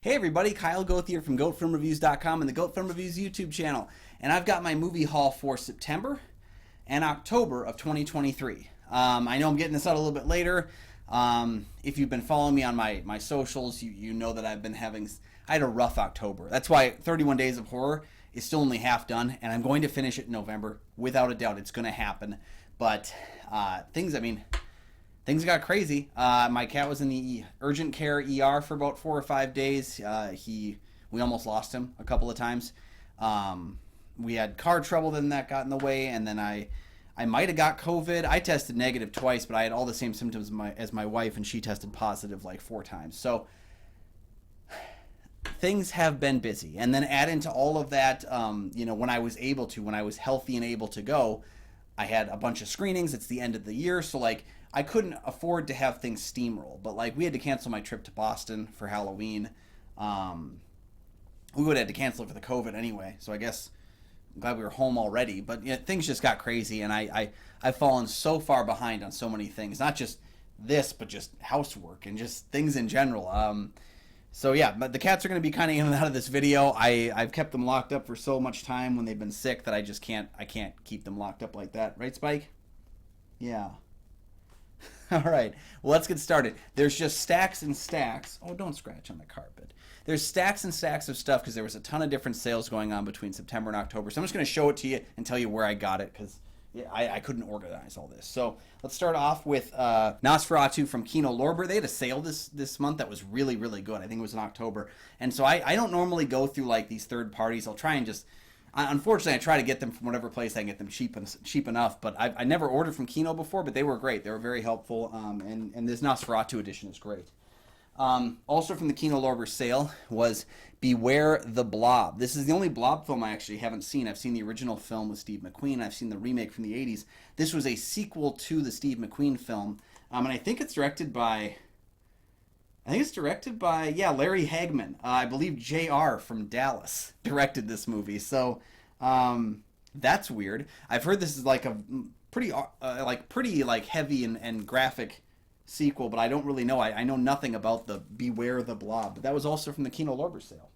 Hey everybody, Kyle Goethe here from GoatFilmReviews.com and the Goat Film Reviews YouTube channel. And I've got my movie haul for September and October of 2023. I know I'm getting this out a little bit later. If you've been following me on my socials, you know that I had a rough October. That's why 31 Days of Horror is still only half done, and I'm going to finish it in November. Without a doubt, it's going to happen. But things got crazy. My cat was in the urgent care ER for about 4 or 5 days. We almost lost him a couple of times. We had car trouble, then that got in the way, and then I might have got COVID. I tested negative twice, but I had all the same symptoms as my wife, and she tested positive like 4 times. So things have been busy. And then add into all of that, when I was healthy and able to go, I had a bunch of screenings. It's the end of the year, so I couldn't afford to have things steamroll. But we had to cancel my trip to Boston for Halloween. We would have had to cancel it for the COVID anyway, so I guess I'm glad we were home already. But things just got crazy, and I've fallen so far behind on so many things. Not just this, but just housework and just things in general. So yeah, but the cats are going to be kind of in and out of this video. I've kept them locked up for so much time when they've been sick that I can't keep them locked up like that. Right, Spike? Yeah. All right, well, let's get started. There's just stacks and stacks. Oh, don't scratch on the carpet. There's stacks and stacks of stuff because there was a ton of different sales going on between September and October. So I'm just going to show it to you and tell you where I got it because I couldn't organize all this. So let's start off with Nosferatu from Kino Lorber. They had a sale this month that was really, really good. I think it was in October. And so I don't normally go through these third parties. I'll try and unfortunately, I try to get them from whatever place I can get them cheap enough. But I never ordered from Kino before, but they were great. They were very helpful. And this Nosferatu edition is great. Also from the Kino Lorber sale was Beware the Blob. This is the only Blob film I actually haven't seen. I've seen the original film with Steve McQueen. I've seen the remake from the 80s. This was a sequel to the Steve McQueen film. And I think it's directed by... Larry Hagman. I believe JR from Dallas directed this movie. So that's weird. I've heard this is a pretty heavy and graphic sequel, but I don't really know. I know nothing about the Beware the Blob. But that was also from the Kino Lorber sale.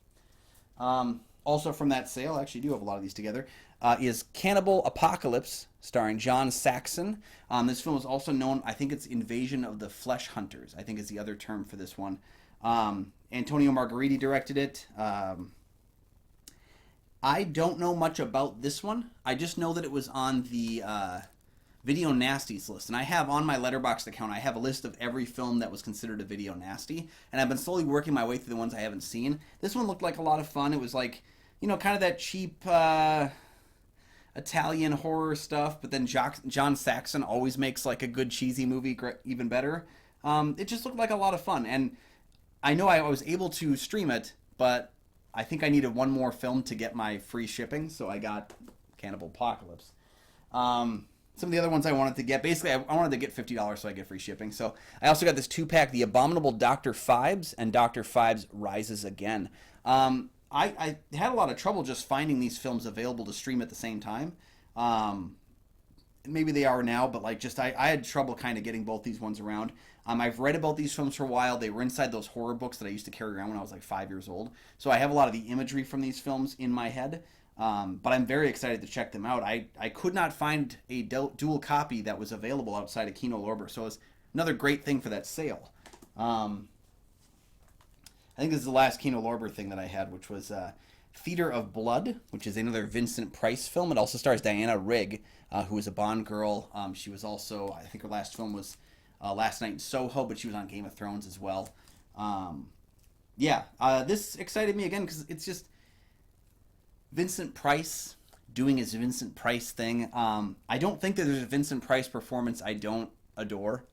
Also from that sale, I actually do have a lot of these together, is Cannibal Apocalypse, starring John Saxon. This film is also known, I think it's Invasion of the Flesh Hunters, I think is the other term for this one. Antonio Margheriti directed it. I don't know much about this one. I just know that it was on the Video Nasties list. And I have on my Letterboxd account, I have a list of every film that was considered a Video Nasty. And I've been slowly working my way through the ones I haven't seen. This one looked like a lot of fun. It was kind of that cheap Italian horror stuff, but then John Saxon always makes a good cheesy movie even better. It just looked like a lot of fun, and I know I was able to stream it, but I think I needed one more film to get my free shipping, so I got Cannibal Apocalypse. Some of the other ones I wanted to get, basically I wanted to get $50 so I get free shipping. So I also got this 2-pack, The Abominable Dr. Phibes and Dr. Phibes Rises Again. I had a lot of trouble just finding these films available to stream at the same time. Maybe they are now, but I had trouble kind of getting both these ones around. I've read about these films for a while. They were inside those horror books that I used to carry around when I was 5 years old. So I have a lot of the imagery from these films in my head. But I'm very excited to check them out. I could not find a dual copy that was available outside of Kino Lorber, so it's another great thing for that sale. I think this is the last Kino Lorber thing that I had, which was Theater of Blood, which is another Vincent Price film. It also stars Diana Rigg, who is a Bond girl. She was also, I think her last film was Last Night in Soho, but she was on Game of Thrones as well. This excited me again because it's just Vincent Price doing his Vincent Price thing. I don't think that there's a Vincent Price performance I don't adore.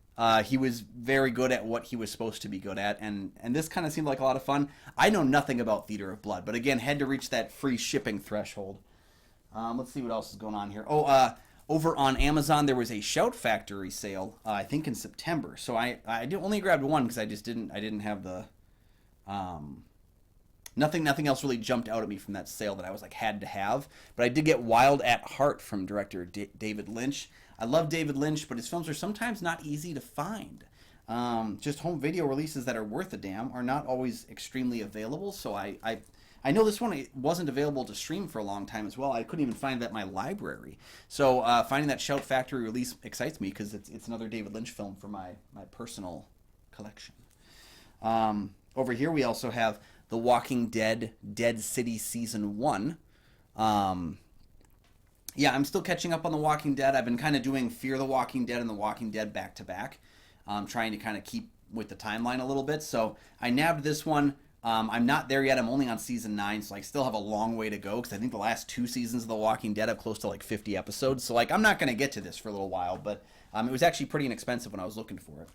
He was very good at what he was supposed to be good at, and this kind of seemed like a lot of fun. I know nothing about Theater of Blood, but again, had to reach that free shipping threshold. Let's see what else is going on here. Over on Amazon, there was a Shout Factory sale, I think in September. So I only grabbed one because I didn't have the... Nothing else really jumped out at me from that sale that I was had to have. But I did get Wild at Heart from director David Lynch. I love David Lynch, but his films are sometimes not easy to find. Just home video releases that are worth a damn are not always extremely available. So I know this one wasn't available to stream for a long time as well. I couldn't even find that in my library. So finding that Shout Factory release excites me because it's another David Lynch film for my personal collection. Over here we also have The Walking Dead Dead City Season 1. Yeah, I'm still catching up on The Walking Dead. I've been kind of doing Fear the Walking Dead and The Walking Dead back to back, trying to kind of keep with the timeline a little bit. So I nabbed this one. I'm not there yet. I'm only on season 9, so I still have a long way to go because I think the last 2 seasons of The Walking Dead have close to like 50 episodes. So like I'm not going to get to this for a little while, but it was actually pretty inexpensive when I was looking for it.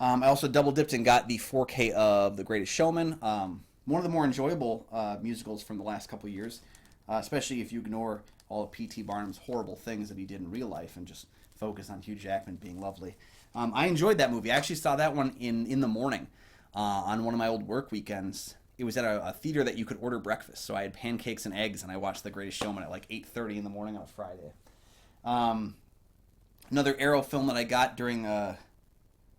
I also double dipped and got the 4K of The Greatest Showman. One of the more enjoyable musicals from the last couple of years, especially if you ignore all of P.T. Barnum's horrible things that he did in real life and just focus on Hugh Jackman being lovely. I enjoyed that movie. I actually saw that one in the morning on one of my old work weekends. It was at a theater that you could order breakfast, so I had pancakes and eggs, and I watched The Greatest Showman at like 8:30 in the morning on a Friday. Another Arrow film that I got during it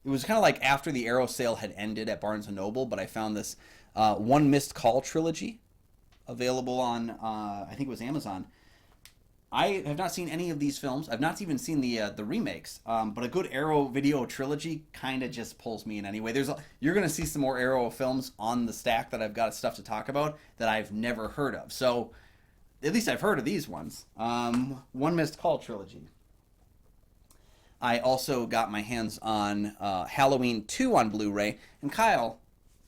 was kind of like after the Arrow sale had ended at Barnes & Noble, but I found this One Missed Call trilogy available on, I think it was Amazon. I have not seen any of these films. I've not even seen the remakes, but a good Arrow video trilogy kind of just pulls me in anyway. You're going to see some more Arrow films on the stack that I've got stuff to talk about that I've never heard of. So at least I've heard of these ones. One Missed Call trilogy. I also got my hands on Halloween 2 on Blu-ray. And Kyle,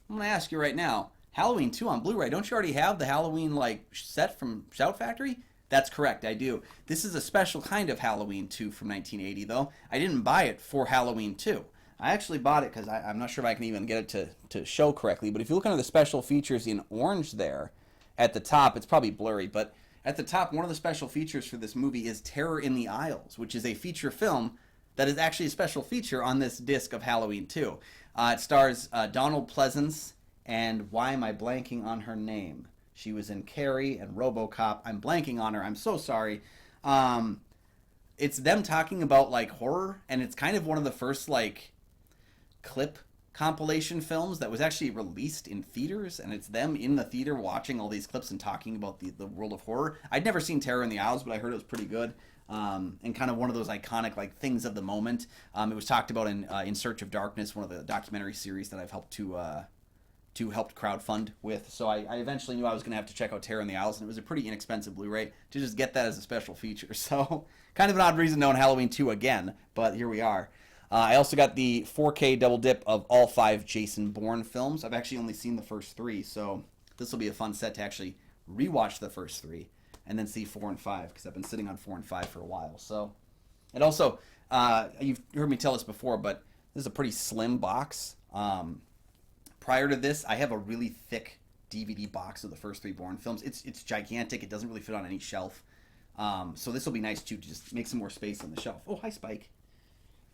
I'm going to ask you right now, Halloween 2 on Blu-ray, don't you already have the Halloween like set from Shout Factory? That's correct, I do. This is a special kind of Halloween 2 from 1980, though. I didn't buy it for Halloween 2. I actually bought it because I'm not sure if I can even get it to show correctly, but if you look under the special features in orange there, at the top, it's probably blurry, but at the top, one of the special features for this movie is Terror in the Aisles, which is a feature film that is actually a special feature on this disc of Halloween 2. It stars Donald Pleasance, and why am I blanking on her name? She was in Carrie and RoboCop. I'm blanking on her. I'm so sorry. It's them talking about like horror, and it's kind of one of the first like clip compilation films that was actually released in theaters, and it's them in the theater watching all these clips and talking about the world of horror. I'd never seen Terror in the Aisles, but I heard it was pretty good. And kind of one of those iconic like things of the moment. It was talked about in Search of Darkness, one of the documentary series that I've helped to help crowdfund with. So I eventually knew I was going to have to check out Terror in the Aisles, and it was a pretty inexpensive Blu-ray to just get that as a special feature. So kind of an odd reason to own Halloween 2 again, but here we are. I also got the 4K double dip of all 5 Jason Bourne films. I've actually only seen the first 3, so this will be a fun set to actually rewatch the first 3 and then see 4 and 5, because I've been sitting on 4 and 5 for a while. So, and also, you've heard me tell this before, but this is a pretty slim box. Prior to this, I have a really thick DVD box of the first 3 Bourne films. It's gigantic. It doesn't really fit on any shelf. So this will be nice too, to just make some more space on the shelf. Oh, hi Spike.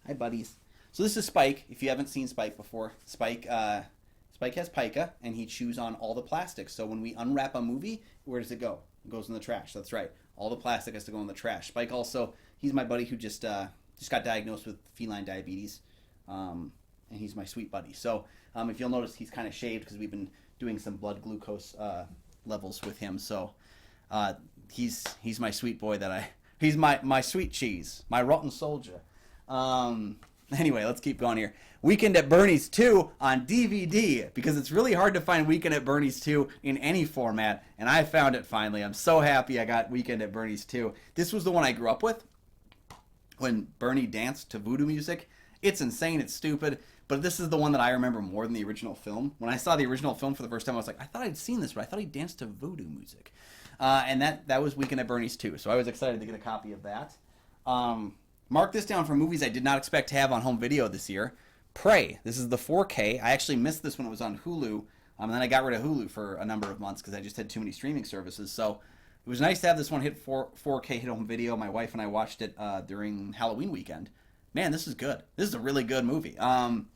Hi buddies. So this is Spike. If you haven't seen Spike before, Spike has pica, and he chews on all the plastic. So when we unwrap a movie, where does it go? It goes in the trash. That's right. All the plastic has to go in the trash. Spike also, he's my buddy who just got diagnosed with feline diabetes, and he's my sweet buddy. So if you'll notice, he's kind of shaved because we've been doing some blood glucose levels with him. So he's my sweet boy he's my sweet cheese, my rotten soldier. Anyway, let's keep going here. Weekend at Bernie's 2 on DVD, because it's really hard to find Weekend at Bernie's 2 in any format, and I found it finally. I'm so happy I got Weekend at Bernie's 2. This was the one I grew up with when Bernie danced to voodoo music. It's insane, it's stupid, but this is the one that I remember more than the original film. When I saw the original film for the first time, I was like, I thought I'd seen this, but I thought he danced to voodoo music. And that was Weekend at Bernie's 2, so I was excited to get a copy of that. Mark this down for movies I did not expect to have on home video this year. Prey. This is the 4K. I actually missed this when it was on Hulu. And then I got rid of Hulu for a number of months because I just had too many streaming services. So it was nice to have this one hit 4K hit home video. My wife and I watched it during Halloween weekend. Man, this is good. This is a really good movie. And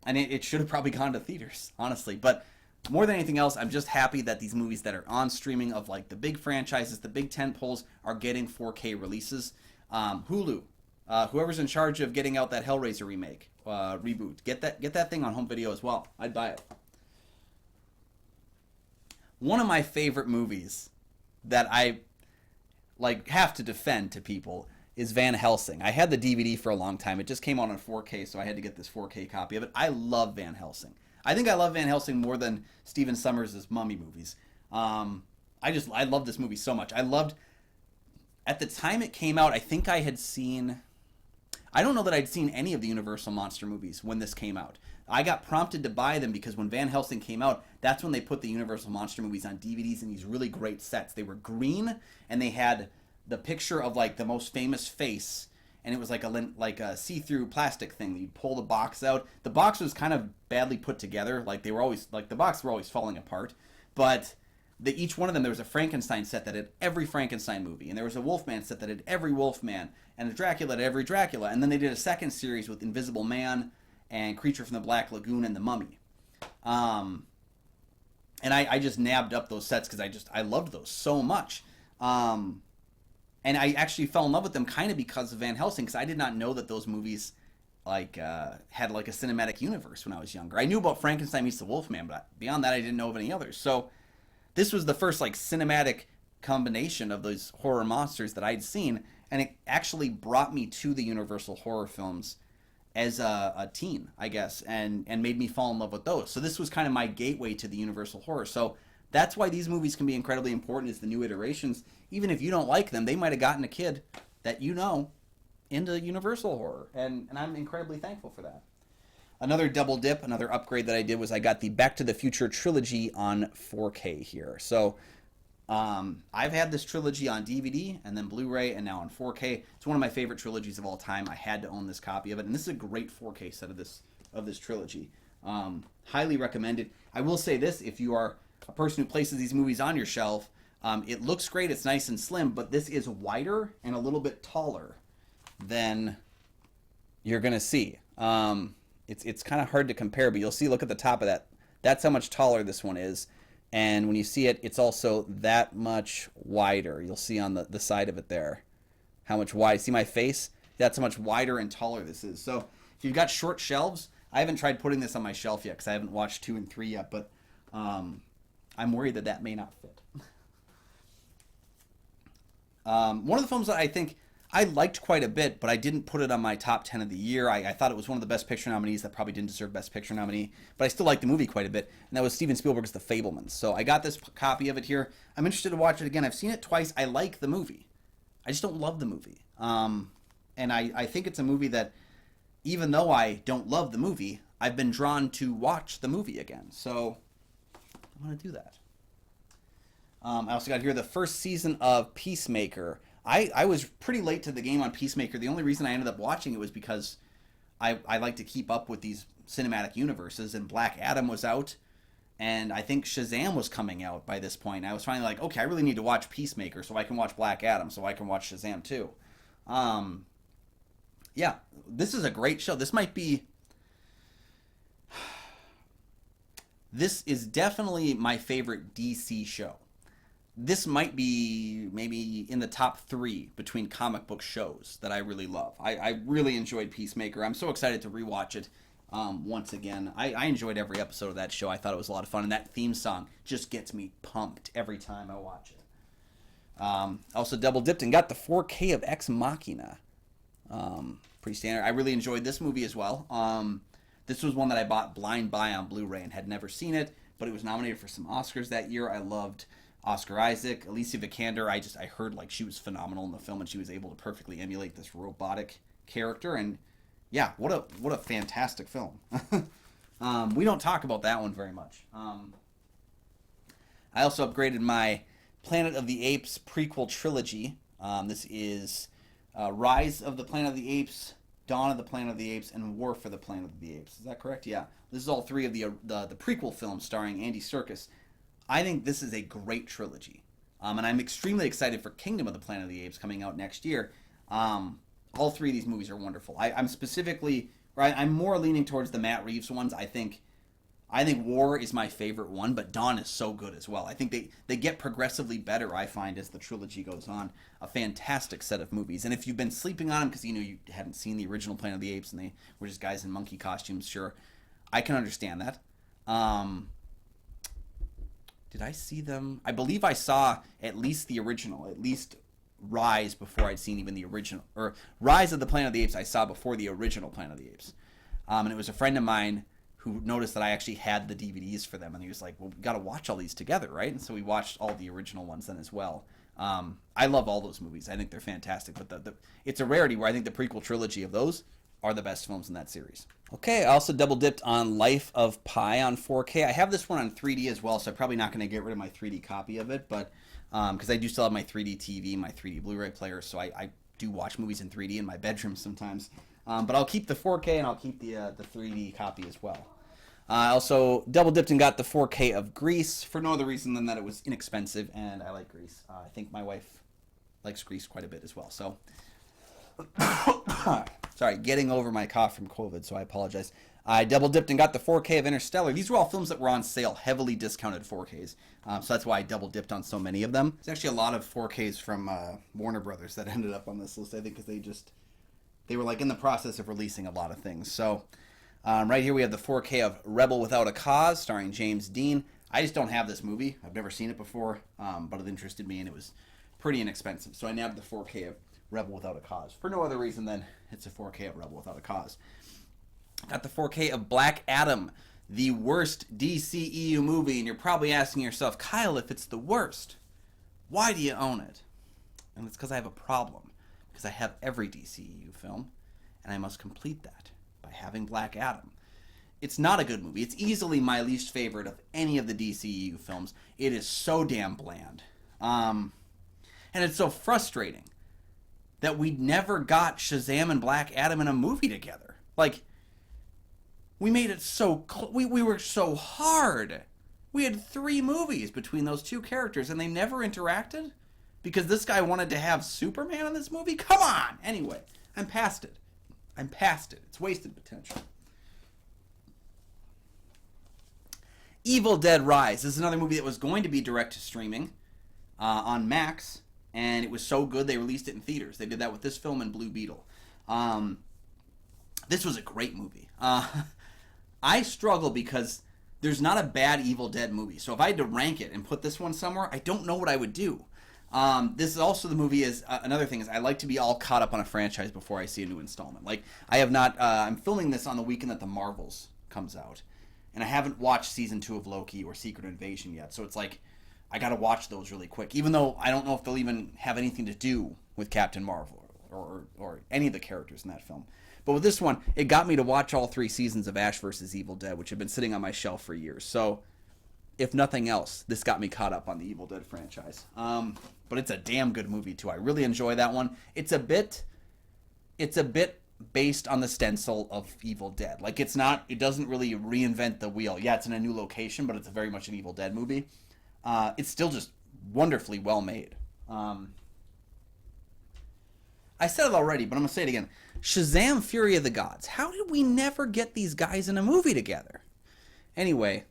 it should have probably gone to theaters, honestly. But more than anything else, I'm just happy that these movies that are on streaming of like the big franchises, the big tentpoles, are getting 4K releases. Hulu. Whoever's in charge of getting out that Hellraiser remake, reboot. Get that thing on home video as well. I'd buy it. One of my favorite movies that I like have to defend to people is Van Helsing. I had the DVD for a long time. It just came out on 4K, so I had to get this 4K copy of it. I love Van Helsing. I think I love Van Helsing more than Stephen Sommers' Mummy movies. I love this movie so much. I loved at the time it came out. I think I had seen. I don't know that I'd seen any of the Universal Monster movies when this came out. I got prompted to buy them because when Van Helsing came out, that's when they put the Universal Monster movies on DVDs in these really great sets. They were green and they had the picture of like the most famous face, and it was like a see-through plastic thing that you'd pull the box out. The box was kind of badly put together, like they were always like the box were always falling apart. But each one of them, there was a Frankenstein set that had every Frankenstein movie, and there was a Wolfman set that had every Wolfman, and a Dracula had every Dracula, and then they did a second series with Invisible Man and Creature from the Black Lagoon and The Mummy. And I just nabbed up those sets because I loved those so much. And I actually fell in love with them kind of because of Van Helsing, because I did not know that those movies had like a cinematic universe when I was younger. I knew about Frankenstein meets the Wolfman, but beyond that I didn't know of any others. So this was the first like cinematic combination of those horror monsters that I'd seen, and it actually brought me to the Universal horror films as a teen, I guess, and made me fall in love with those. So this was kind of my gateway to the Universal horror. So that's why these movies can be incredibly important, is the new iterations. Even if you don't like them, they might have gotten a kid that you know into Universal horror, and I'm incredibly thankful for that. Another double dip, another upgrade that I did was I got the Back to the Future trilogy on 4K here. So I've had this trilogy on DVD and then Blu-ray and now on 4K. It's one of my favorite trilogies of all time. I had to own this copy of it, and this is a great 4K set of this trilogy. Highly recommended. I will say this: if you are a person who places these movies on your shelf, it looks great. It's nice and slim, but this is wider and a little bit taller than you're gonna see. It's kind of hard to compare, but you'll see. Look at the top of that. That's how much taller this one is. And when you see it, it's also that much wider. You'll see on the side of it there how much wide. See my face? That's how much wider and taller this is. So if you've got short shelves, I haven't tried putting this on my shelf yet because I haven't watched 2 and 3 yet, but I'm worried that may not fit. One of the films that I think I liked quite a bit, but I didn't put it on my top 10 of the year. I thought it was one of the Best Picture nominees that probably didn't deserve Best Picture nominee, but I still liked the movie quite a bit, and that was Steven Spielberg's The Fabelmans. So I got this copy of it here. I'm interested to watch it again. I've seen it twice. I like the movie. I just don't love the movie. And I think it's a movie that, even though I don't love the movie, I've been drawn to watch the movie again. So I'm going to do that. I also got here the first season of Peacemaker. I was pretty late to the game on Peacemaker. The only reason I ended up watching it was because I like to keep up with these cinematic universes, and Black Adam was out, and I think Shazam was coming out by this point. I was finally like, okay, I really need to watch Peacemaker so I can watch Black Adam, so I can watch Shazam too. Yeah, this is a great show. This is definitely my favorite DC show. This might be maybe in the top 3 between comic book shows that I really love. I really enjoyed Peacemaker. I'm so excited to rewatch it once again. I enjoyed every episode of that show. I thought it was a lot of fun, and that theme song just gets me pumped every time I watch it. Also double dipped and got the 4K of Ex Machina. Pretty standard. I really enjoyed this movie as well. This was one that I bought blind buy on Blu-ray and had never seen it, but it was nominated for some Oscars that year. I loved Oscar Isaac, Alicia Vikander. I heard like she was phenomenal in the film, and she was able to perfectly emulate this robotic character. And yeah, what a fantastic film. We don't talk about that one very much. I also upgraded my Planet of the Apes prequel trilogy. This is Rise of the Planet of the Apes, Dawn of the Planet of the Apes, and War for the Planet of the Apes. Is that correct? Yeah. This is all 3 of the prequel films starring Andy Serkis. I think this is a great trilogy. And I'm extremely excited for Kingdom of the Planet of the Apes coming out next year. All 3 of these movies are wonderful. I'm more leaning towards the Matt Reeves ones. I think I think War is my favorite one, but Dawn is so good as well. I think they get progressively better, I find, as the trilogy goes on. A fantastic set of movies. And if you've been sleeping on them because you hadn't seen the original Planet of the Apes and they were just guys in monkey costumes, sure, I can understand that. Did I see them? I believe I saw at least the original, at least Rise before I'd seen even the original. Or Rise of the Planet of the Apes I saw before the original Planet of the Apes. And it was a friend of mine who noticed that I actually had the DVDs for them, and he was like, well, we got to watch all these together, right? And so we watched all the original ones then as well. I love all those movies. I think they're fantastic, but it's a rarity where I think the prequel trilogy of those are the best films in that series. Okay, I also double dipped on Life of Pi on 4K. I have this one on 3D as well, so I'm probably not going to get rid of my 3D copy of it, but because I do still have my 3D TV, my 3D Blu-ray player, so I do watch movies in 3D in my bedroom sometimes. But I'll keep the 4K and I'll keep the 3D copy as well. I also double dipped and got the 4K of Grease for no other reason than that it was inexpensive and I like Grease. I think my wife likes Grease quite a bit as well. So, sorry, getting over my cough from COVID, so I apologize. I double dipped and got the 4K of Interstellar. These were all films that were on sale, heavily discounted 4Ks. So that's why I double dipped on so many of them. There's actually a lot of 4Ks from Warner Brothers that ended up on this list, I think, because they were like in the process of releasing a lot of things. So right here we have the 4K of Rebel Without a Cause, starring James Dean. I just don't have this movie. I've never seen it before, but it interested me and it was pretty inexpensive. So I nabbed the 4K of Rebel Without a Cause for no other reason than it's a 4K of Rebel Without a Cause. Got the 4K of Black Adam, the worst DCEU movie, and you're probably asking yourself, Kyle, if it's the worst, why do you own it? And it's because I have a problem. Because I have every DCEU film, and I must complete that by having Black Adam. It's not a good movie. It's easily my least favorite of any of the DCEU films. It is so damn bland. And it's so frustrating that we never got Shazam and Black Adam in a movie together. Like, we made it so... we worked so hard. We had 3 movies between those two characters, and they never interacted? Because this guy wanted to have Superman in this movie? Come on! Anyway, I'm past it. It's wasted potential. Evil Dead Rise. This is another movie that was going to be direct to streaming on Max, and it was so good they released it in theaters. They did that with this film and Blue Beetle. This was a great movie. I struggle because there's not a bad Evil Dead movie. So if I had to rank it and put this one somewhere, I don't know what I would do. This is also the movie is another thing is I like to be all caught up on a franchise before I see a new installment. Like I have not. I'm filming this on the weekend that the Marvels comes out, and I haven't watched season 2 of Loki or Secret Invasion yet. So it's like I got to watch those really quick. Even though I don't know if they'll even have anything to do with Captain Marvel or any of the characters in that film. But with this one, it got me to watch all 3 seasons of Ash vs. Evil Dead, which have been sitting on my shelf for years. So if nothing else, this got me caught up on the Evil Dead franchise. But it's a damn good movie too. I really enjoy that one. It's a bit based on the stencil of Evil Dead. Like it doesn't really reinvent the wheel. Yeah, it's in a new location, but it's very much an Evil Dead movie. It's still just wonderfully well made. I said it already, but I'm gonna say it again. Shazam! Fury of the Gods. How did we never get these guys in a movie together? Anyway,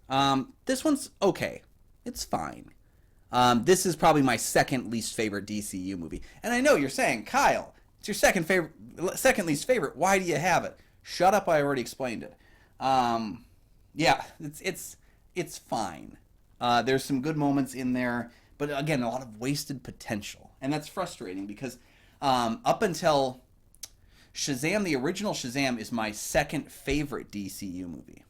this one's okay. It's fine. This is probably my second least favorite DCU movie. And I know you're saying, Kyle, it's your second least favorite. Why do you have it? Shut up, I already explained it. Yeah, it's fine. There's some good moments in there, but again, a lot of wasted potential. And that's frustrating because up until Shazam, the original Shazam is my second favorite DCU movie.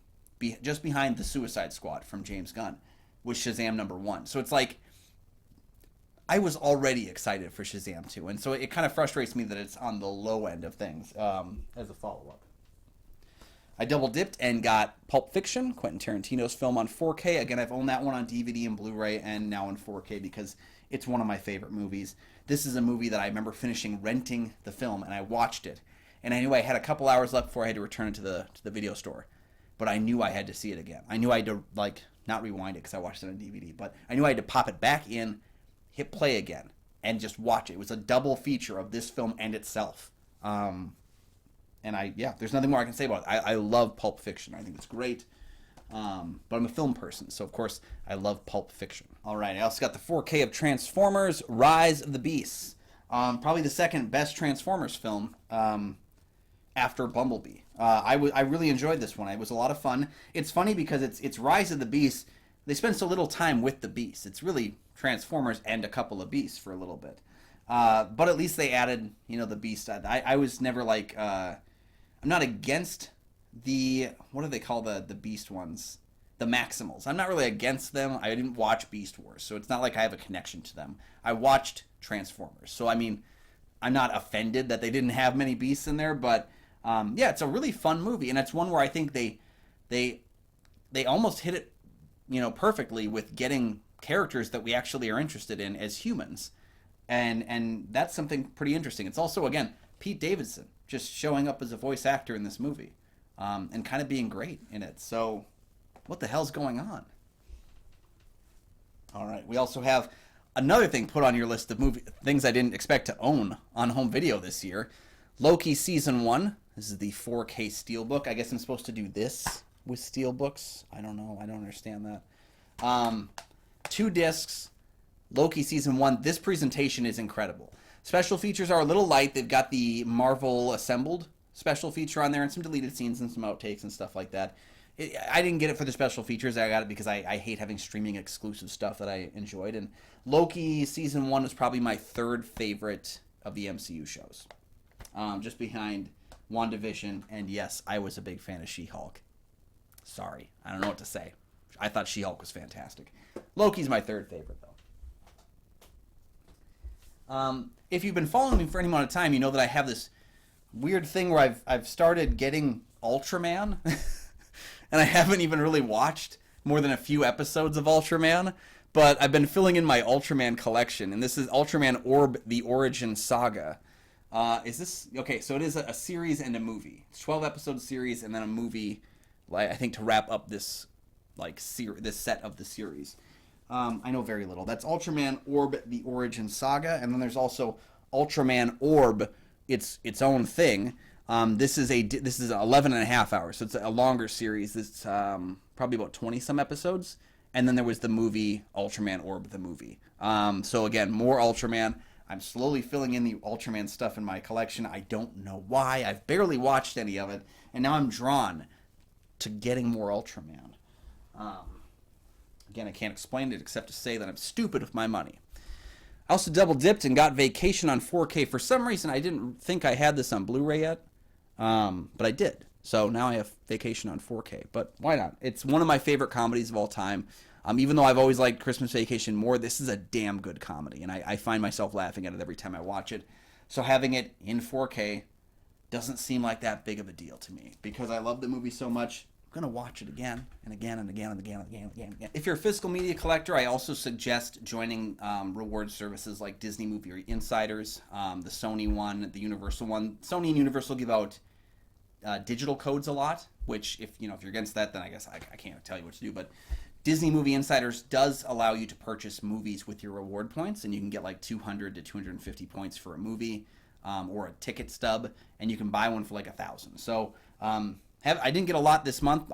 Just behind the Suicide Squad from James Gunn was Shazam #1. So it's like I was already excited for Shazam 2, and so it kind of frustrates me that it's on the low end of things as a follow-up. I double dipped and got Pulp Fiction, Quentin Tarantino's film, on 4K. Again, I've owned that one on DVD and Blu-ray and now in 4K because it's one of my favorite movies. This is a movie that I remember finishing renting the film, and I watched it. And I knew I had a couple hours left before I had to return it to the video store. But I knew I had to see it again. I knew I had to, not rewind it because I watched it on DVD, but I knew I had to pop it back in, hit play again, and just watch it. It was a double feature of this film and itself. And there's nothing more I can say about it. I love Pulp Fiction. I think it's great. But I'm a film person, so of course I love Pulp Fiction. All right, I also got the 4K of Transformers: Rise of the Beasts. Probably the second best Transformers film after Bumblebee. I really enjoyed this one. It was a lot of fun. It's funny because it's Rise of the Beasts. They spend so little time with the beasts. It's really Transformers and a couple of beasts for a little bit. But at least they added, the beast. I was never like, I'm not against the, what do they call the beast ones? The Maximals. I'm not really against them. I didn't watch Beast Wars, so it's not like I have a connection to them. I watched Transformers. So, I mean, I'm not offended that they didn't have many beasts in there, but yeah, it's a really fun movie, and it's one where I think they almost hit it, perfectly with getting characters that we actually are interested in as humans, and that's something pretty interesting. It's also, again, Pete Davidson just showing up as a voice actor in this movie, and kind of being great in it. So, what the hell's going on? All right, we also have another thing put on your list of things I didn't expect to own on home video this year. Loki Season 1. This is the 4K Steelbook. I guess I'm supposed to do this with Steelbooks. I don't know. I don't understand that. 2 discs. Loki Season 1. This presentation is incredible. Special features are a little light. They've got the Marvel Assembled special feature on there and some deleted scenes and some outtakes and stuff like that. I didn't get it for the special features. I got it because I hate having streaming exclusive stuff that I enjoyed. And Loki Season 1 was probably my 3rd favorite of the MCU shows. Just behind WandaVision. And yes, I was a big fan of She-Hulk. Sorry. I don't know what to say. I thought She-Hulk was fantastic. Loki's my 3rd favorite, though. If you've been following me for any amount of time, you know that I have this weird thing where I've started getting Ultraman. And I haven't even really watched more than a few episodes of Ultraman, but I've been filling in my Ultraman collection, and this is Ultraman Orb: The Origin Saga. Is this okay? So it is a series and a movie. It's 12-episode series and then a movie, I think, to wrap up this this set of the series. I know very little. That's Ultraman Orb: The Origin Saga, and then there's also Ultraman Orb, its own thing. This is 11 and a half hours, so it's a longer series. It's probably about 20 some episodes, and then there was the movie Ultraman Orb, the movie. So again, more Ultraman. I'm slowly filling in the Ultraman stuff in my collection. I don't know why. I've barely watched any of it, and now I'm drawn to getting more Ultraman. Again, I can't explain it except to say that I'm stupid with my money. I also double dipped and got Vacation on 4K. For some reason, I didn't think I had this on Blu-ray yet. But I did. So now I have Vacation on 4K. But why not? It's one of my favorite comedies of all time. Even though I've always liked Christmas Vacation more, this is a damn good comedy. And I find myself laughing at it every time I watch it. So having it in 4K doesn't seem like that big of a deal to me. Because I love the movie so much, I'm going to watch it again and again and again and again and again and again and again. If you're a physical media collector, I also suggest joining reward services like Disney Movie Insiders, the Sony one, the Universal one. Sony and Universal give out digital codes a lot, which if you're against that, then I guess I can't tell you what to do. But Disney Movie Insiders does allow you to purchase movies with your reward points, and you can get like 200 to 250 points for a movie or a ticket stub, and you can buy one for like 1,000. So I didn't get a lot this month.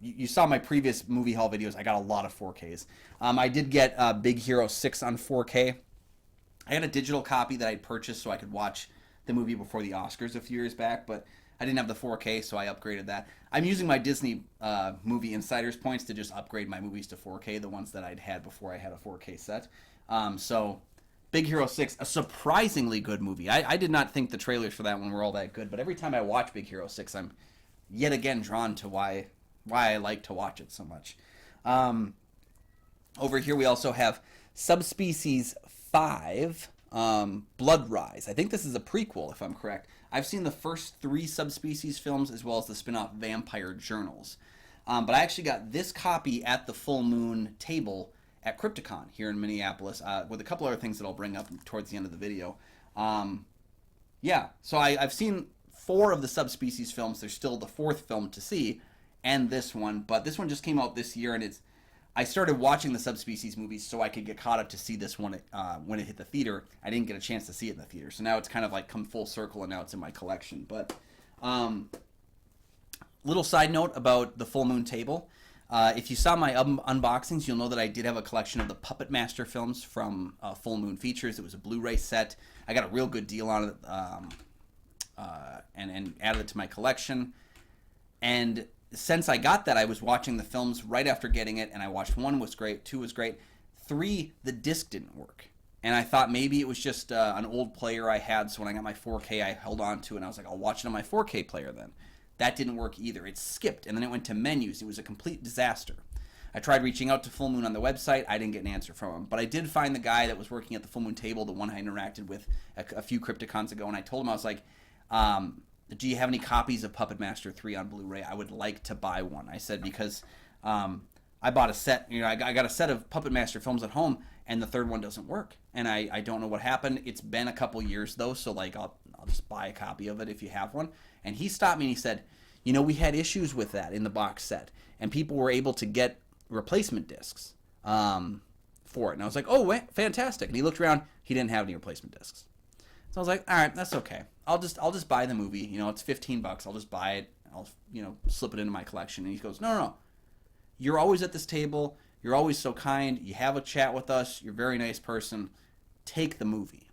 You saw my previous movie haul videos. I got a lot of 4Ks. I did get Big Hero 6 on 4K. I had a digital copy that I purchased so I could watch the movie before the Oscars a few years back, but I didn't have the 4K, so I upgraded that. I'm using my Disney Movie Insiders points to just upgrade my movies to 4K, the ones that I'd had before I had a 4K set. So Big Hero 6, a surprisingly good movie. I did not think the trailers for that one were all that good, but every time I watch Big Hero 6, I'm yet again drawn to why I like to watch it so much. Over here we also have Subspecies 5, Blood Rise. I think this is a prequel, if I'm correct. I've seen the first 3 Subspecies films as well as the spin-off Vampire Journals. But I actually got this copy at the Full Moon table at Crypticon here in Minneapolis with a couple other things that I'll bring up towards the end of the video. Yeah, so I've seen 4 of the Subspecies films. There's still the 4th film to see, and this one. But this one just came out this year, and I started watching the Subspecies movies so I could get caught up to see this one when it hit the theater. I didn't get a chance to see it in the theater, so now it's kind of like come full circle, and now it's in my collection. But little side note about the Full Moon table. If you saw my unboxings, you'll know that I did have a collection of the Puppet Master films from Full Moon Features. It was a Blu-ray set. I got a real good deal on it, and added it to my collection. And since I got that, I was watching the films right after getting it, and I watched 1 was great, 2 was great. 3, the disc didn't work. And I thought maybe it was just an old player I had, so when I got my 4K, I held on to it, and I was like, I'll watch it on my 4K player then. That didn't work either. It skipped, and then it went to menus. It was a complete disaster. I tried reaching out to Full Moon on the website. I didn't get an answer from him. But I did find the guy that was working at the Full Moon table, the one I interacted with a few Crypticons ago, and I told him, I was like, do you have any copies of Puppet Master 3 on Blu-ray? I would like to buy one. I said, because I bought a set, I got a set of Puppet Master films at home, and the third one doesn't work. And I don't know what happened. It's been a couple years, though, so like I'll just buy a copy of it if you have one. And he stopped me and he said, we had issues with that in the box set, and people were able to get replacement discs for it. And I was like, oh, wait, fantastic. And he looked around. He didn't have any replacement discs. So I was like, all right, that's okay. I'll just buy the movie. It's $15. I'll just buy it. I'll slip it into my collection. And he goes, no. You're always at this table. You're always so kind. You have a chat with us. You're a very nice person. Take the movie.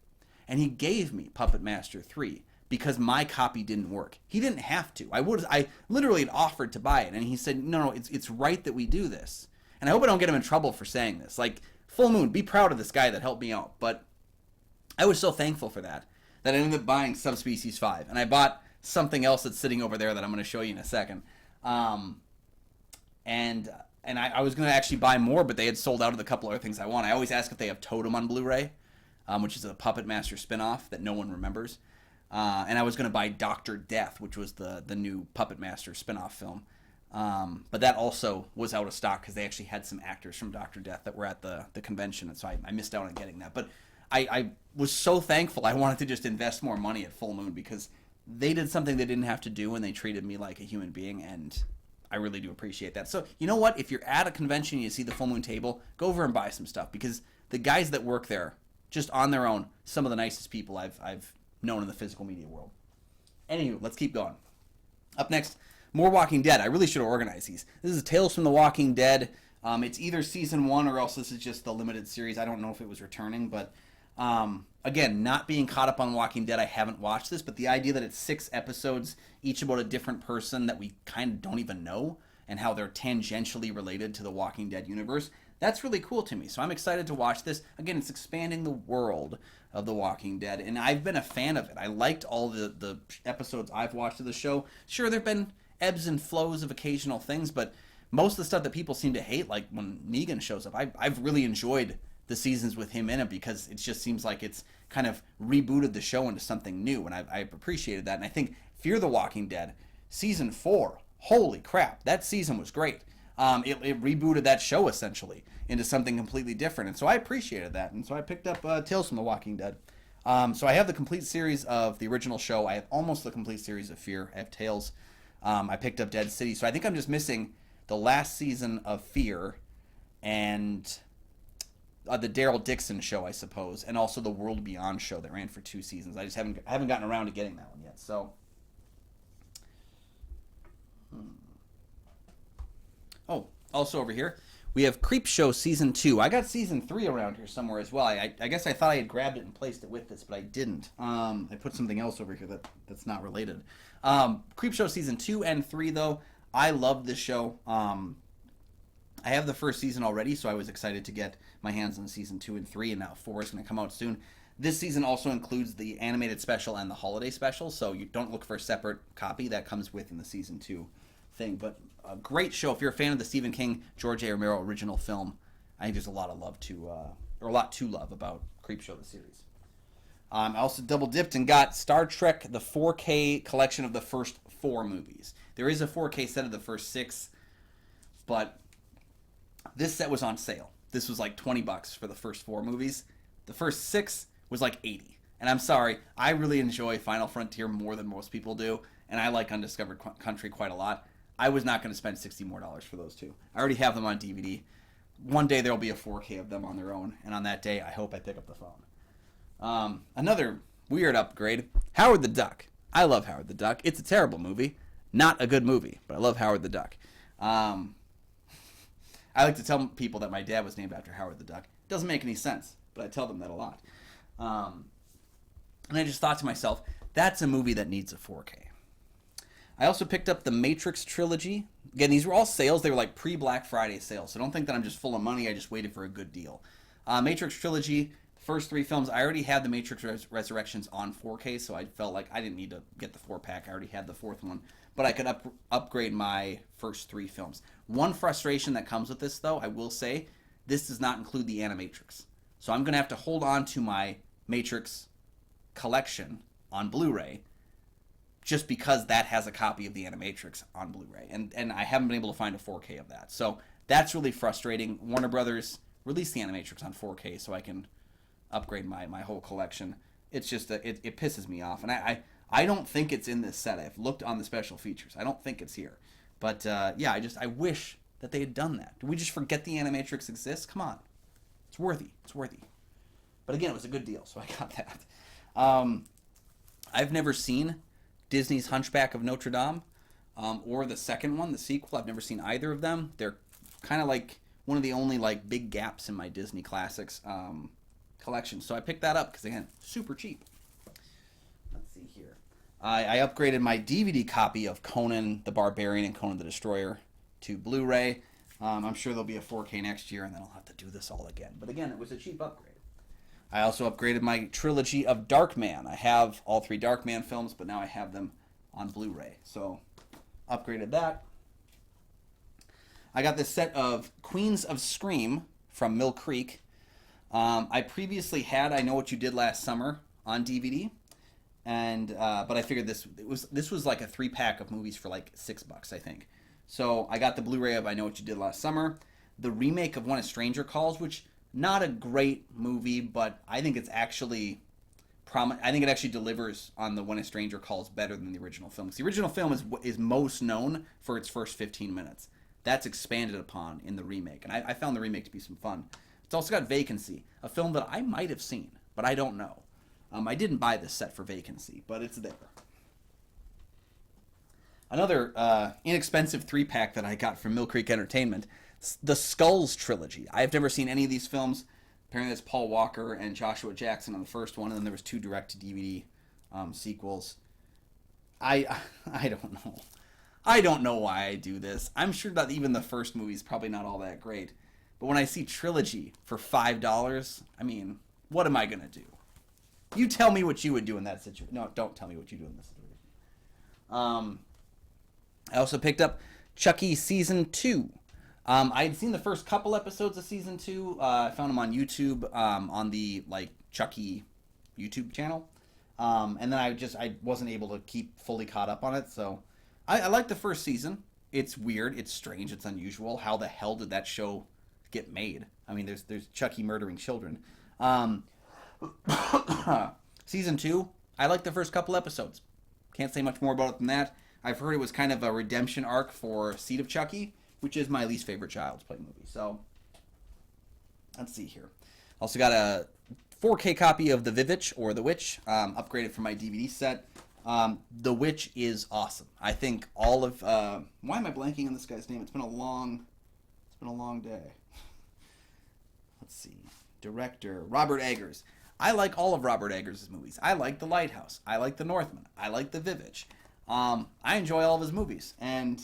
And he gave me Puppet Master 3 because my copy didn't work. He didn't have to. I literally had offered to buy it, and he said, no, it's right that we do this. And I hope I don't get him in trouble for saying this. Like, Full Moon, be proud of this guy that helped me out. But I was so thankful for that I ended up buying Subspecies 5. And I bought something else that's sitting over there that I'm going to show you in a second. And I was going to actually buy more, but they had sold out of the couple other things I want. I always ask if they have Totem on Blu-ray, which is a Puppet Master spinoff that no one remembers. And I was going to buy Dr. Death, which was the new Puppet Master spinoff film. But that also was out of stock because they actually had some actors from Dr. Death that were at the convention, and so I missed out on getting that. But I was so thankful. I wanted to just invest more money at Full Moon because they did something they didn't have to do, and they treated me like a human being, and I really do appreciate that. So, you know what? If you're at a convention and you see the Full Moon table, go over and buy some stuff, because the guys that work there, just on their own, some of the nicest people I've known in the physical media world. Anywho, let's keep going. Up next, more Walking Dead. I really should have organized these. This is Tales from the Walking Dead. It's either season 1 or else this is just the limited series. I don't know if it was returning, but again, not being caught up on Walking Dead, I haven't watched this, but the idea that it's 6 episodes, each about a different person that we kind of don't even know, and how they're tangentially related to the Walking Dead universe, that's really cool to me. So I'm excited to watch this. Again, it's expanding the world of The Walking Dead, and I've been a fan of it. I liked all the episodes I've watched of the show. Sure, there have been ebbs and flows of occasional things, but most of the stuff that people seem to hate, like when Negan shows up, I've really enjoyed the seasons with him in it, because it just seems like it's kind of rebooted the show into something new, and I've appreciated that. And I think Fear the Walking Dead, season 4, holy crap, that season was great. It rebooted that show essentially into something completely different, and so I appreciated that, and so I picked up Tales from the Walking Dead. So I have the complete series of the original show. I have almost the complete series of Fear. I have Tales. I picked up Dead City, so I think I'm just missing the last season of Fear and the Daryl Dixon show, I suppose, and also the World Beyond show that ran for 2 seasons. I just haven't gotten around to getting that one yet. So, oh, also over here we have Creepshow season 2. I got season 3 around here somewhere as well. I guess I thought I had grabbed it and placed it with this, but I didn't. I put something else over here that's not related. Creepshow season 2 and 3 though, I love this show. I have the first season already, so I was excited to get my hands on season 2 and 3, and now 4 is going to come out soon. This season also includes the animated special and the holiday special, so you don't look for a separate copy. That comes with in the season 2 thing. But a great show. If you're a fan of the Stephen King, George A. Romero original film, I think there's a lot of love or a lot to love about Creepshow the series. I also double dipped and got Star Trek, the 4K collection of the first 4 movies. There is a 4K set of the first 6, but this set was on sale. This was like $20 for the first 4 movies. The first 6 was like $80. And I'm sorry, I really enjoy Final Frontier more than most people do, and I like Undiscovered Country quite a lot. I was not going to spend $60 more for those 2. I already have them on DVD. One day there will be a 4K of them on their own, and on that day I hope I pick up the phone. Another weird upgrade, Howard the Duck. I love Howard the Duck. It's a terrible movie. Not a good movie, but I love Howard the Duck. I like to tell people that my dad was named after Howard the Duck. It doesn't make any sense, but I tell them that a lot. Um, and I just thought to myself, that's a movie that needs a 4K. I also picked up the Matrix trilogy. Again, these were all sales. They were like pre-Black Friday sales. So don't think that I'm just full of money. I just waited for a good deal. Matrix trilogy, the first 3 films. I already had the Matrix Resurrections on 4K, so I felt like I didn't need to get the 4-pack. I already had the 4th one. But I could upgrade my first 3 films. One frustration that comes with this, though, I will say, this does not include the Animatrix. So I'm going to have to hold on to my Matrix collection on Blu-ray just because that has a copy of the Animatrix on Blu-ray. And I haven't been able to find a 4K of that. So that's really frustrating. Warner Brothers released the Animatrix on 4K so I can upgrade my whole collection. It's just, it pisses me off. And I don't think it's in this set. I've looked on the special features. I don't think it's here. But yeah, I wish that they had done that. Did we just forget the Animatrix exists? Come on. It's worthy. It's worthy. But again, it was a good deal, so I got that. I've never seen Disney's Hunchback of Notre Dame or the second one, the sequel. I've never seen either of them. They're kind of like one of the only like big gaps in my Disney Classics collection. So I picked that up because, again, super cheap. Let's see here. I upgraded my DVD copy of Conan the Barbarian and Conan the Destroyer to Blu-ray. I'm sure there'll be a 4K next year, and then I'll have to do this all again. But again, it was a cheap upgrade. I also upgraded my trilogy of Darkman. I have all 3 Darkman films, but now I have them on Blu-ray. So, upgraded that. I got this set of Queens of Scream from Mill Creek. I previously had I Know What You Did Last Summer on DVD, and but I figured this was like a 3-pack of movies for like $6, I think. So I got the Blu-ray of I Know What You Did Last Summer, the remake of When a Stranger Calls, which not a great movie, but I think it's actually I think it actually delivers on the When a Stranger Calls better than the original film. Because the original film is most known for its first 15 minutes. That's expanded upon in the remake, and I found the remake to be some fun. It's also got Vacancy, a film that I might have seen, but I don't know. I didn't buy this set for Vacancy, but it's there. Another inexpensive 3-pack that I got from Mill Creek Entertainment, the Skulls trilogy. I've never seen any of these films. Apparently that's Paul Walker and Joshua Jackson on the first one, and then there was 2 direct-to-DVD sequels. I don't know. I don't know why I do this. I'm sure that even the first movie is probably not all that great. But when I see trilogy for $5, I mean, what am I going to do? You tell me what you would do in that situation. No, don't tell me what you do in this situation. I also picked up Chucky Season 2. I had seen the first couple episodes of Season 2. I found them on YouTube, on the Chucky YouTube channel. And then I wasn't able to keep fully caught up on it. So I like the first season. It's weird. It's strange. It's unusual. How the hell did that show get made? I mean, there's Chucky murdering children. Season 2, I like the first couple episodes. Can't say much more about it than that. I've heard it was kind of a redemption arc for Seed of Chucky, which is my least favorite Child's Play movie. So, let's see here. Also got a 4K copy of The Vivitch, or The Witch, upgraded from my DVD set. The Witch is awesome. I think all of... why am I blanking on this guy's name? It's been a long day. Let's see. Director, Robert Eggers. I like all of Robert Eggers' movies. I like The Lighthouse. I like The Northman. I like The Vivitch. I enjoy all of his movies, and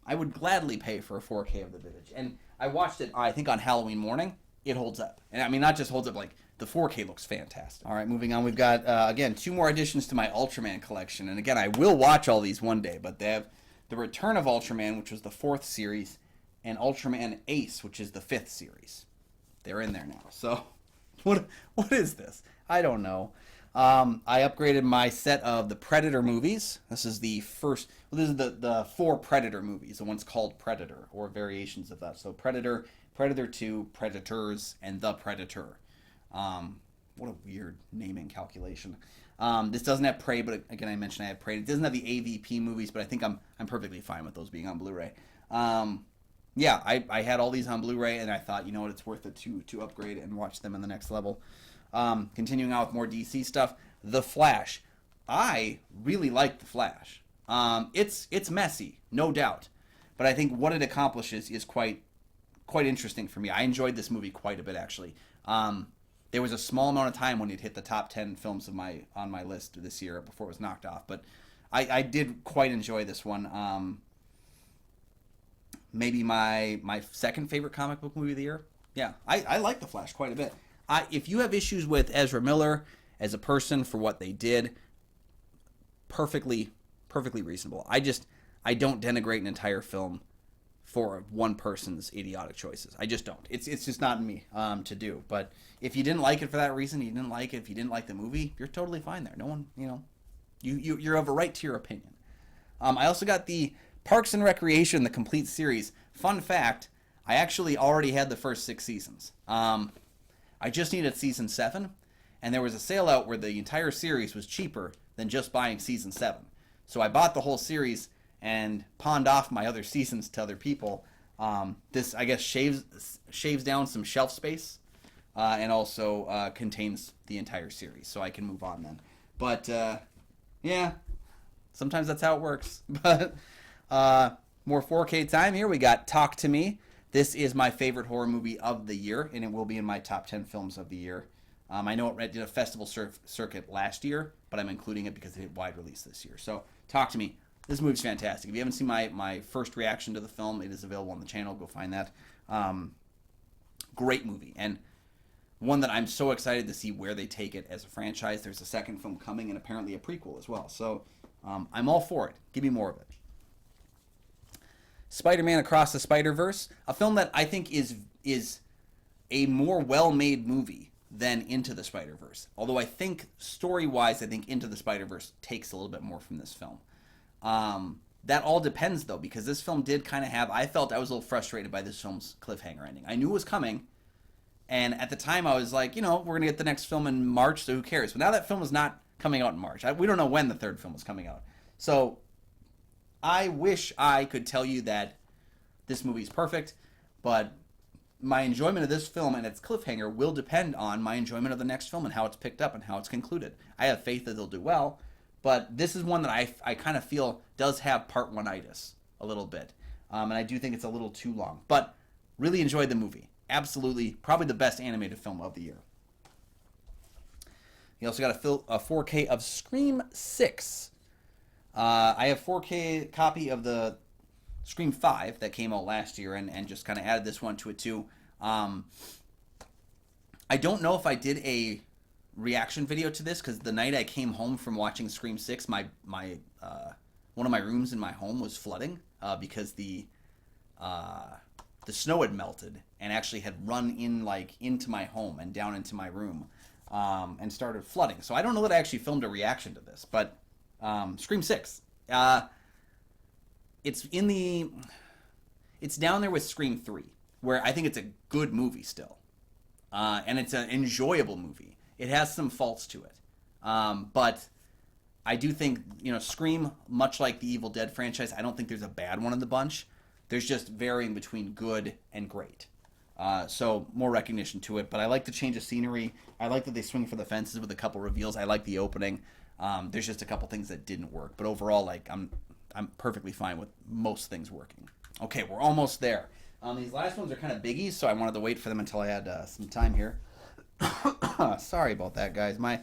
I would gladly pay for a 4K of The Vivitch. And I watched it, I think, on Halloween morning. It holds up. And I mean, not just holds up, the 4K looks fantastic. All right, moving on. We've got, again, 2 more additions to my Ultraman collection. And again, I will watch all these one day, but they have The Return of Ultraman, which was the 4th series, and Ultraman Ace, which is the 5th series. They're in there now. So, what is this? I don't know. I upgraded my set of the Predator movies. This is the first... Well, this is the 4 Predator movies. The one's called Predator, or variations of that. So Predator, Predator 2, Predators, and The Predator. What a weird naming calculation. This doesn't have Prey, but again, I mentioned I have Prey. It doesn't have the AVP movies, but I think I'm perfectly fine with those being on Blu-ray. Yeah, I had all these on Blu-ray, and I thought, you know what, it's worth it to upgrade and watch them in the next level. Continuing on with more DC stuff, The Flash. I really like The Flash. It's messy, no doubt, but I think what it accomplishes is quite quite interesting for me. I enjoyed this movie quite a bit, actually. There was a small amount of time when it hit the top 10 films of my on my list this year before it was knocked off, but I did quite enjoy this one. Maybe my second favorite comic book movie of the year. Yeah, I like The Flash quite a bit. If you have issues with Ezra Miller as a person for what they did, perfectly reasonable. I don't denigrate an entire film for one person's idiotic choices. I just don't. It's just not in me to do. But if you didn't like it for that reason, you didn't like it. If you didn't like the movie, you're totally fine there. No one, you're of a right to your opinion. I also got the Parks and Recreation, the complete series. Fun fact, I actually already had the first 6 seasons. I just needed season 7, and there was a sale out where the entire series was cheaper than just buying season 7. So I bought the whole series and pawned off my other seasons to other people. This, I guess, shaves down some shelf space and also contains the entire series, so I can move on then. But, yeah, sometimes that's how it works. But more 4K time here. We got Talk to Me. This is my favorite horror movie of the year, and it will be in my top 10 films of the year. I know it did a festival circuit last year, but I'm including it because it hit wide release this year. So, Talk to Me. This movie's fantastic. If you haven't seen my first reaction to the film, it is available on the channel. Go find that. Great movie, and one that I'm so excited to see where they take it as a franchise. There's a second film coming, and apparently a prequel as well. So, I'm all for it. Give me more of it. Spider-Man Across the Spider-Verse, a film that I think is a more well-made movie than Into the Spider-Verse. Although I think story-wise, I think Into the Spider-Verse takes a little bit more from this film. That all depends, though, because this film did kind of have... I felt I was a little frustrated by this film's cliffhanger ending. I knew it was coming, and at the time I was like, we're going to get the next film in March, so who cares? But now that film is not coming out in March. We don't know when the third film is coming out. So I wish I could tell you that this movie is perfect, but my enjoyment of this film and its cliffhanger will depend on my enjoyment of the next film and how it's picked up and how it's concluded. I have faith that they'll do well, but this is one that I kind of feel does have part one-itis a little bit, and I do think it's a little too long, but really enjoyed the movie. Absolutely, probably the best animated film of the year. You also got a 4K of Scream 6. I have 4K copy of the Scream 5 that came out last year and just kind of added this one to it too. I don't know if I did a reaction video to this because the night I came home from watching Scream 6, my one of my rooms in my home was flooding because the snow had melted and actually had run into my home and down into my room and started flooding. So I don't know that I actually filmed a reaction to this, but Scream 6. It's down there with Scream 3, where I think it's a good movie still. And it's an enjoyable movie. It has some faults to it. But I do think, Scream, much like the Evil Dead franchise, I don't think there's a bad one in the bunch. There's just varying between good and great. So more recognition to it. But I like the change of scenery. I like that they swing for the fences with a couple reveals. I like the opening. There's just a couple things that didn't work. But overall, I'm perfectly fine with most things working. Okay, we're almost there. These last ones are kind of biggies, so I wanted to wait for them until I had some time here. Sorry about that, guys. My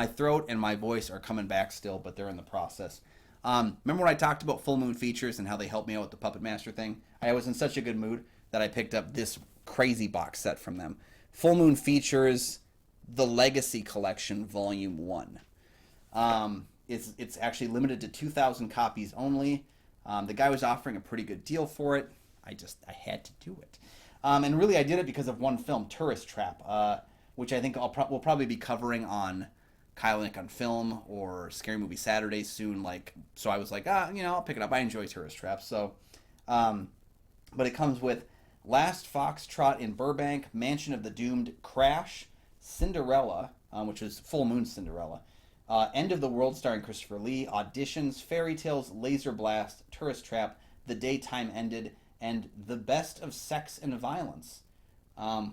throat and my voice are coming back still, but they're in the process. Remember when I talked about Full Moon Features and how they helped me out with the Puppet Master thing? I was in such a good mood that I picked up this crazy box set from them. Full Moon Features, The Legacy Collection, Volume 1. It's actually limited to 2,000 copies only. The guy was offering a pretty good deal for it. I had to do it. And really I did it because of one film, Tourist Trap, which I think we'll probably be covering on Kyle Nick on Film or Scary Movie Saturday soon. So I was like, I'll pick it up. I enjoy Tourist Trap. So, but it comes with Last Foxtrot in Burbank, Mansion of the Doomed, Crash, Cinderella, which is Full Moon Cinderella, End of the World starring Christopher Lee, Auditions, Fairy Tales, Laser Blast, Tourist Trap, The Day Time Ended, and The Best of Sex and Violence,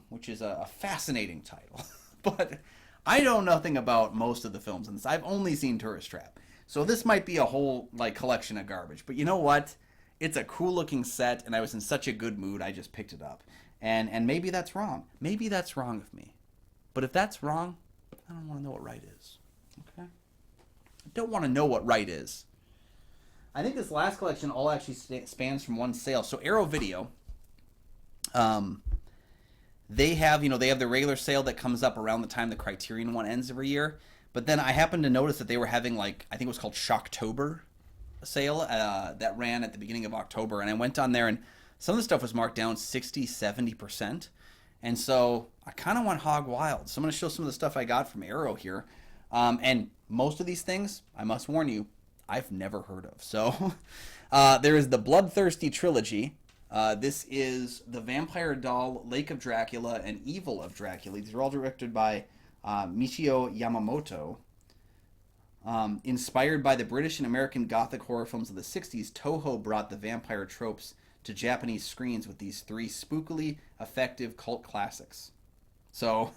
which is a fascinating title. But I know nothing about most of the films in this. I've only seen Tourist Trap. So this might be a whole collection of garbage. But you know what? it's a cool looking set, and I was in such a good mood, I just picked it up. And maybe that's wrong. Maybe that's wrong of me. But if that's wrong, I don't want to know what right is. Okay? I don't want to know what right is. I think this last collection all actually spans from one sale. So Arrow Video, they have, they have the regular sale that comes up around the time the Criterion one ends every year. But then I happened to notice that they were having, like, I think it was called Shocktober sale that ran at the beginning of October. And I went on there, and some of the stuff was marked down 60, 70%. And so I kind of went hog wild. So I'm going to show some of the stuff I got from Arrow here. And most of these things, I must warn you, I've never heard of. So there is the Bloodthirsty trilogy. This is The Vampire Doll, Lake of Dracula, and Evil of Dracula. These are all directed by Michio Yamamoto. Inspired by the British and American Gothic horror films of the 60s, Toho brought the vampire tropes to Japanese screens with these 3 spookily effective cult classics. So,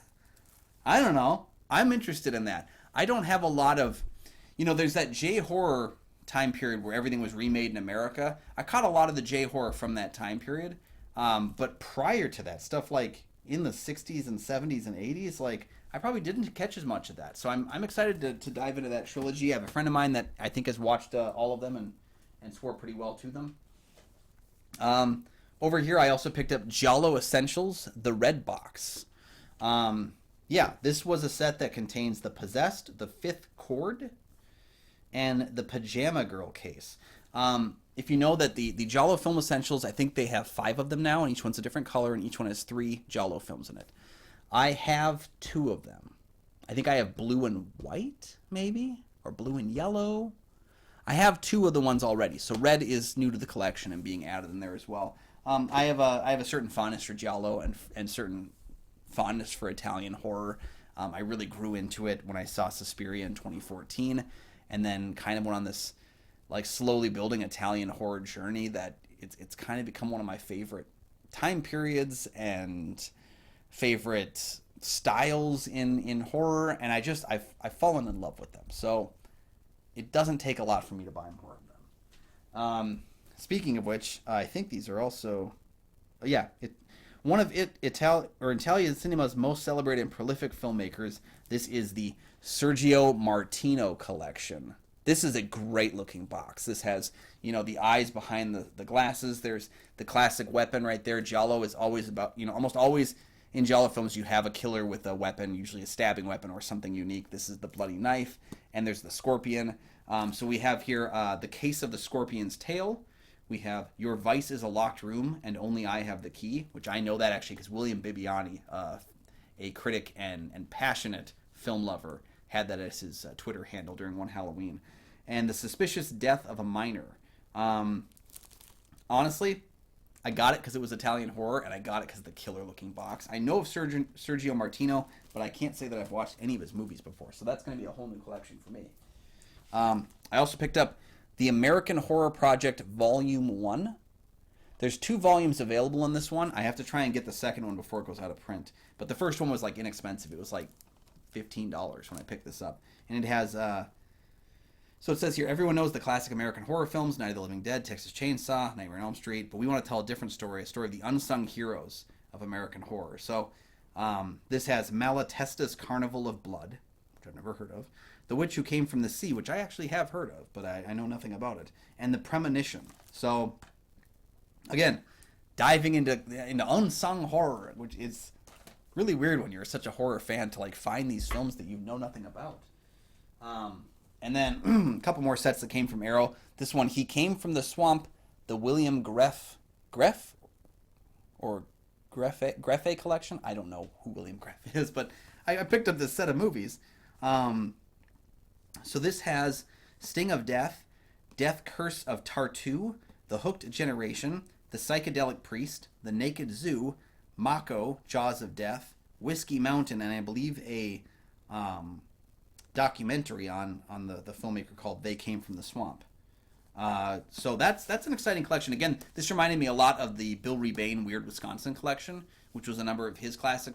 I don't know. I'm interested in that. I don't have a lot of... there's that J-horror time period where everything was remade in America. I caught a lot of the J-horror from that time period. But prior to that, stuff like in the 60s and 70s and 80s, like, I probably didn't catch as much of that. So I'm excited to dive into that trilogy. I have a friend of mine that I think has watched all of them and swore pretty well to them. Over here, I also picked up Giallo Essentials, the Red Box. This was a set that contains The Possessed, The Fifth Chord, and the Pajama Girl case. If you know that the Giallo Film Essentials, I think they have 5 of them now, and each one's a different color, and each one has 3 Giallo films in it. I have 2 of them. I think I have blue and white, maybe, or blue and yellow. I have 2 of the ones already, so red is new to the collection and being added in there as well. I have a certain fondness for Giallo and certain fondness for Italian horror. I really grew into it when I saw Suspiria in 2014, and then kind of went on this like slowly building Italian horror journey that it's kind of become one of my favorite time periods and favorite styles in horror, and I've fallen in love with them. So it doesn't take a lot for me to buy more of them. Speaking of which, I think these are also, Italian cinema's most celebrated and prolific filmmakers. This is the Sergio Martino collection. This is a great looking box. This has, the eyes behind the glasses. There's the classic weapon right there. Giallo is always about, almost always in Giallo films you have a killer with a weapon, usually a stabbing weapon or something unique. This is the bloody knife, and there's the scorpion. So we have here the case of the scorpion's tail. We have Your Vice is a Locked Room and Only I Have the Key, which I know that actually because William Bibbiani, a critic and passionate film lover, had that as his Twitter handle during one Halloween. And The Suspicious Death of a Minor. Honestly, I got it because it was Italian horror, and I got it because of the killer-looking box. I know of Sergio Martino, but I can't say that I've watched any of his movies before, so that's going to be a whole new collection for me. I also picked up The American Horror Project Volume 1. There's 2 volumes available in this one. I have to try and get the second one before it goes out of print. But the first one was, like, inexpensive. It was, like, $15 when I picked this up. And it has... So it says here, everyone knows the classic American horror films, Night of the Living Dead, Texas Chainsaw, Nightmare on Elm Street, but we want to tell a different story, a story of the unsung heroes of American horror. So this has Malatesta's Carnival of Blood, which I've never heard of, The Witch Who Came from the Sea, which I actually have heard of, but I know nothing about it, and The Premonition. So, again, diving into unsung horror, which is really weird when you're such a horror fan to like find these films that you know nothing about. And then a couple more sets that came from Arrow. This one, He Came from the Swamp, the William Greffe collection. I don't know who William Greffe is, but I picked up this set of movies. So this has Sting of Death, Death Curse of Tartu, The Hooked Generation, The Psychedelic Priest, The Naked Zoo, Mako, Jaws of Death, Whiskey Mountain, and I believe a documentary on the filmmaker called They Came from the Swamp. So that's an exciting collection. Again, this reminded me a lot of the Bill Rebane Weird Wisconsin collection, which was a number of his classic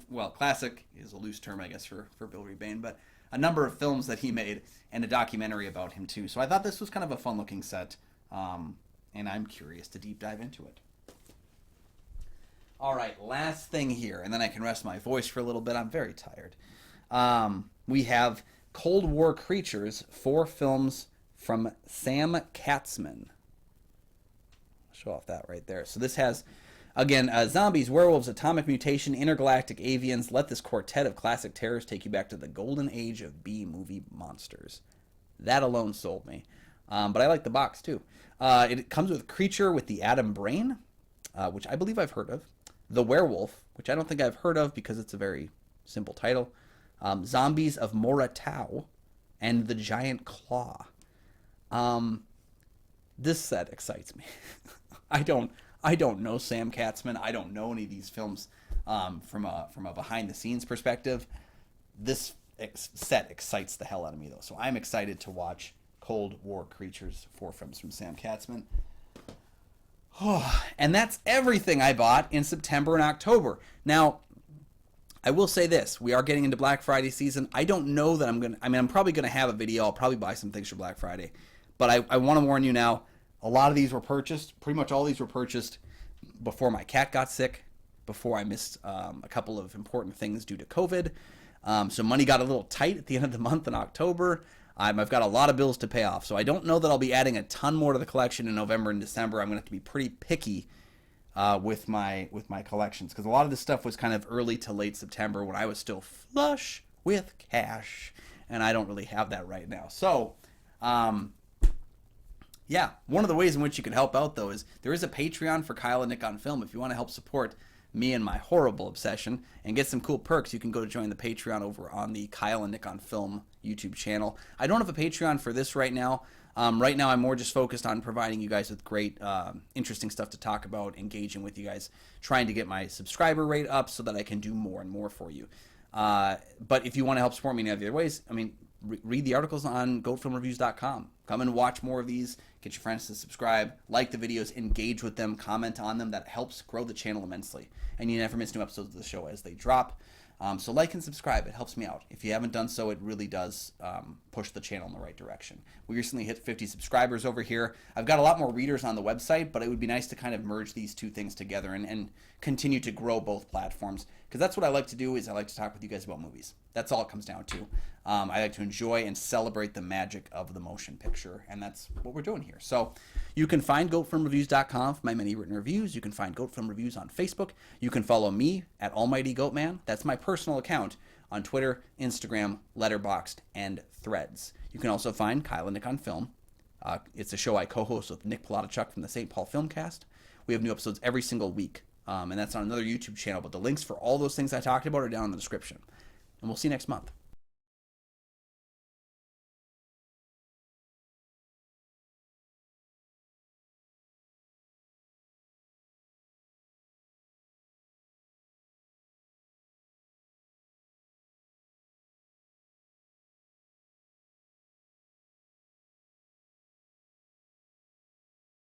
is a loose term, I guess, for Bill Rebane, but a number of films that he made and a documentary about him too. So I thought this was kind of a fun looking set. and I'm curious to deep dive into it. All right, last thing here, and then I can rest my voice for a little bit. I'm very tired. We have Cold War Creatures, 4 films from Sam Katzman. Show off that right there. So this has, again, zombies, werewolves, atomic mutation, intergalactic avians. Let this quartet of classic terrors take you back to the golden age of B-movie monsters. That alone sold me. But I like the box, too. It comes with Creature with the Atom Brain, which I believe I've heard of. The Werewolf, which I don't think I've heard of because it's a very simple title. Zombies of Moratau, and The Giant Claw. This set excites me. I don't know Sam Katzman. I don't know any of these films from a behind the scenes perspective. This set excites the hell out of me though. So I'm excited to watch Cold War Creatures, 4 films from Sam Katzman. And that's everything I bought in September and October. Now, I will say this. We are getting into Black Friday season. I don't know that I'm probably going to have a video. I'll probably buy some things for Black Friday. But I want to warn you now, a lot of these were purchased. Pretty much all these were purchased before my cat got sick, before I missed a couple of important things due to COVID. So money got a little tight at the end of the month in October. I've got a lot of bills to pay off, so I don't know that I'll be adding a ton more to the collection in November and December. I'm going to have to be pretty picky with my collections, because a lot of this stuff was kind of early to late September when I was still flush with cash, and I don't really have that right now. So, yeah, one of the ways in which you can help out, though, is there is a Patreon for Kyle and Nick on Film. If you want to help support me and my horrible obsession and get some cool perks, you can go to join the Patreon over on the Kyle and Nick on Film YouTube channel. I don't have a Patreon for this right now. Right now I'm more just focused on providing you guys with great, interesting stuff to talk about, engaging with you guys, trying to get my subscriber rate up so that I can do more and more for you. But if you want to help support me in any other ways, I mean, read the articles on goatfilmreviews.com. Come and watch more of these. Get your friends to subscribe, like the videos, engage with them, comment on them. That helps grow the channel immensely. And you never miss new episodes of the show as they drop. So like and subscribe. It helps me out. If you haven't done so, it really does push the channel in the right direction. We recently hit 50 subscribers over here. I've got a lot more readers on the website, but it would be nice to kind of merge these two things together and continue to grow both platforms. Because that's what I like to do, is I like to talk with you guys about movies. That's all it comes down to. I like to enjoy and celebrate the magic of the motion picture, and that's what we're doing here. So you can find GoatFilmReviews.com for my many written reviews. You can find Goat Film Reviews on Facebook. You can follow me at Almighty Goatman. That's my personal account on Twitter, Instagram, Letterboxd, and Threads. You can also find Kyle and Nick on Film. It's a show I co-host with Nick Palatichuk from the St. Paul Filmcast. We have new episodes every single week, and that's on another YouTube channel. But the links for all those things I talked about are down in the description. And we'll see you next month.